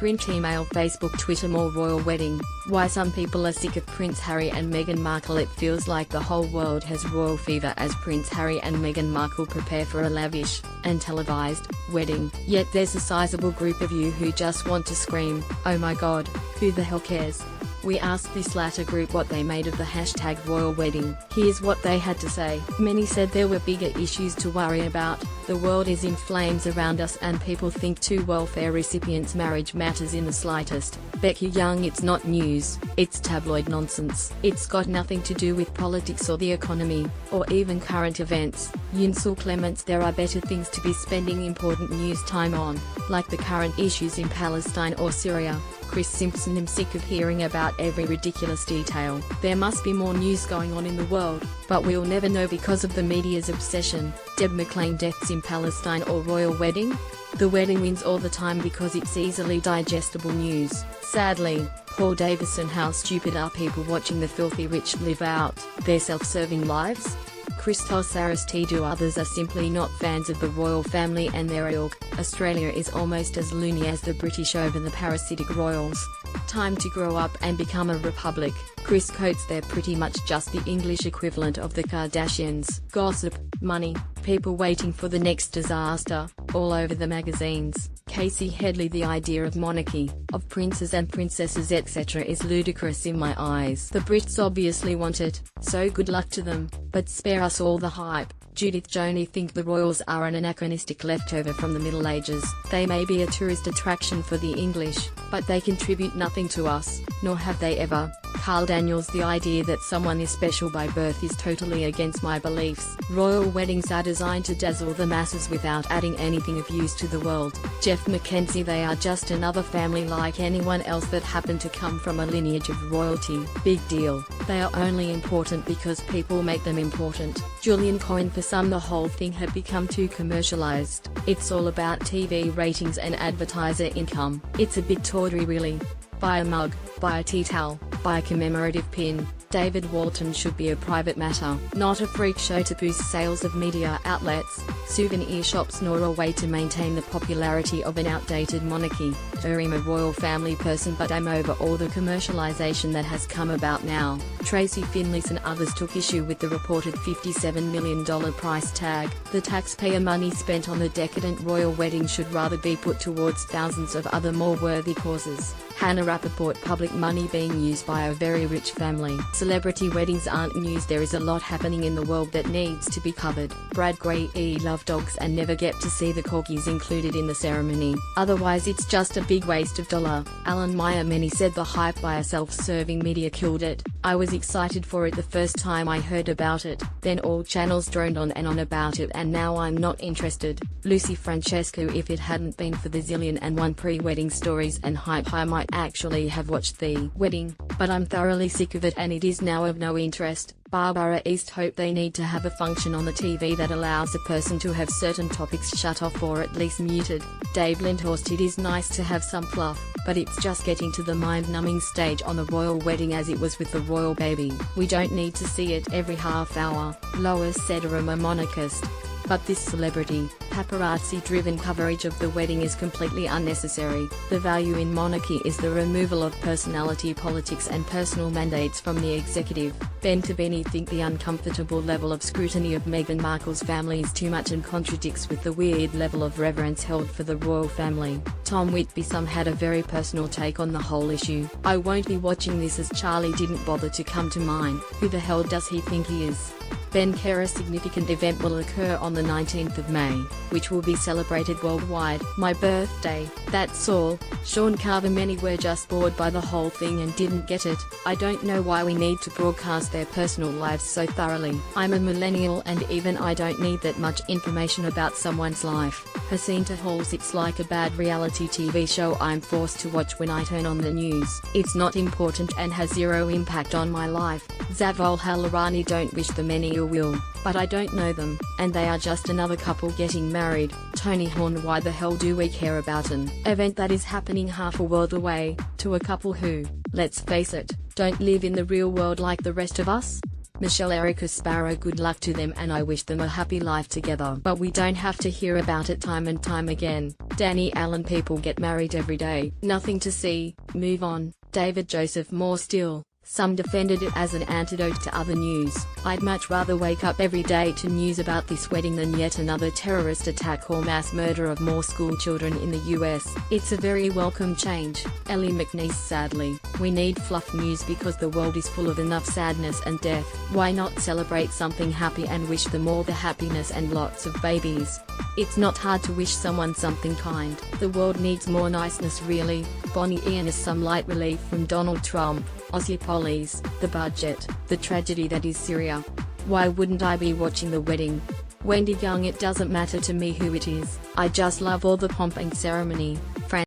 Print, email, Facebook, Twitter, more royal wedding. Why some people are sick of Prince Harry and Meghan Markle. It feels like the whole world has royal fever as Prince Harry and Meghan Markle prepare for a lavish and televised wedding. Yet there's a sizable group of you who just want to scream, "Oh my god, who the hell cares?" We asked this latter group what they made of the #royal wedding. Here's what they had to say. Many said there were bigger issues to worry about. The world is in flames around us and people think two welfare recipients' marriage matters in the slightest. Becky Young: it's not news, it's tabloid nonsense. It's got nothing to do with politics or the economy, or even current events. Yunsel Clements: there are better things to be spending important news time on, like the current issues in Palestine or Syria. Chris Simpson: I'm sick of hearing about every ridiculous detail. There must be more news going on in the world, but we'll never know because of the media's obsession. Deb McClain: deaths in Palestine or royal wedding? The wedding wins all the time because it's easily digestible news. Sadly, Paul Davison: how stupid are people watching the filthy rich live out their self-serving lives? Christos Aristidou: others are simply not fans of the royal family and their ilk. Australia is almost as loony as the British over the parasitic royals. Time to grow up and become a republic. Chris Coates: they're pretty much just the English equivalent of the Kardashians. Gossip, money, people waiting for the next disaster, all over the magazines. Casey Headley: the idea of monarchy, of princes and princesses etc. is ludicrous in my eyes. The Brits obviously want it, so good luck to them, but spare us all the hype. Judith Joni: think the royals are an anachronistic leftover from the Middle Ages. They may be a tourist attraction for the English, but they contribute nothing to us, nor have they ever. Carl Daniels: the idea that someone is special by birth is totally against my beliefs. Royal weddings are designed to dazzle the masses without adding anything of use to the world. Jeff McKenzie: they are just another family like anyone else that happened to come from a lineage of royalty. Big deal. They are only important because people make them important. Julian Cohen: for some the whole thing had become too commercialized. It's all about TV ratings and advertiser income. It's a bit tawdry really. Buy a mug, buy a tea towel, buy a commemorative pin. David Walton: should be a private matter, not a freak show to boost sales of media outlets, souvenir shops, nor a way to maintain the popularity of an outdated monarchy. I'm a royal family person, but I'm over all the commercialization that has come about now. Tracy Finlayson: others took issue with the reported $57 million price tag. The taxpayer money spent on the decadent royal wedding should rather be put towards thousands of other more worthy causes. Hannah Rappaport: public money being used by a very rich family. Celebrity weddings aren't news, there is a lot happening in the world that needs to be covered. Brad Gray: love dogs and never get to see the corgis included in the ceremony. Otherwise it's just a big waste of dollar. Alan Meyer: many said the hype by a self-serving media killed it. I was excited for it the first time I heard about it, then all channels droned on and on about it and now I'm not interested. Lucy Francesco: if it hadn't been for the zillion and one pre-wedding stories and hype I might actually have watched the wedding, but I'm thoroughly sick of it and it is now of no interest. Barbara East: hope they need to have a function on the TV that allows a person to have certain topics shut off or at least muted. Dave Lindhorst: it is nice to have some fluff, but it's just getting to the mind-numbing stage on the royal wedding as it was with the royal baby. We don't need to see it every half hour. Lois said: I'm a monarchist, but this celebrity, paparazzi-driven coverage of the wedding is completely unnecessary. The value in monarchy is the removal of personality politics and personal mandates from the executive. Ben Tabini: think the uncomfortable level of scrutiny of Meghan Markle's family is too much and contradicts with the weird level of reverence held for the royal family. Tom Whitby: some had a very personal take on the whole issue. I won't be watching this as Charlie didn't bother to come to mine. Who the hell does he think he is? Ben Kerr: a significant event will occur on the 19th of May, which will be celebrated worldwide. My birthday, that's all. Sean Carver: many were just bored by the whole thing and didn't get it. I don't know why we need to broadcast their personal lives so thoroughly. I'm a millennial and even I don't need that much information about someone's life. Jacinta Halls: it's like a bad reality TV show I'm forced to watch when I turn on the news. It's not important and has zero impact on my life. Zavol Halarani: don't wish them any ill will, but I don't know them, and they are just another couple getting married. Tony Horn: why the hell do we care about an event that is happening half a world away, to a couple who, let's face it, don't live in the real world like the rest of us? Michelle Erica Sparrow, good luck to them and I wish them a happy life together. But we don't have to hear about it time and time again. Danny Allen, people get married every day. Nothing to see, move on. David Joseph, more still. Some defended it as an antidote to other news. I'd much rather wake up every day to news about this wedding than yet another terrorist attack or mass murder of more school children in the US. It's a very welcome change. Ellie McNeese, sadly. We need fluff news because the world is full of enough sadness and death. Why not celebrate something happy and wish them all the happiness and lots of babies? It's not hard to wish someone something kind. The world needs more niceness, really. Bonnie Ian is some light relief from Donald Trump. Ozzy, the budget, the tragedy that is Syria. Why wouldn't I be watching the wedding? Wendy Young, it doesn't matter to me who it is. I just love all the pomp and ceremony.